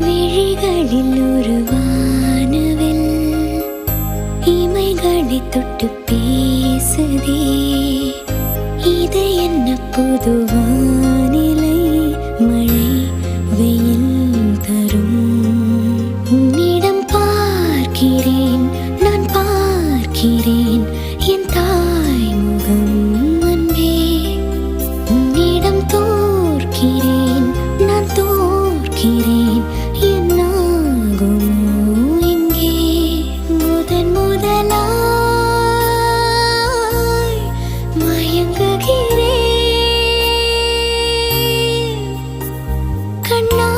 விழிகளில் ஒரு வானவில் இமைகளை தொட்டு பேசுதே. இது என்ன புது வானிலை? மழை வெயில் தரும். உன்னிடம் பார்க்கிறேன், நான் பார்க்கிறேன் என் தாய் முகம் அன்பே. உன்னிடம் தோற்கிறேன், நான் தோற்கிறேன் என்னாகுமோ இங்கே. முதன் முதலாய் மயங்குகிறேன் கண்ணா.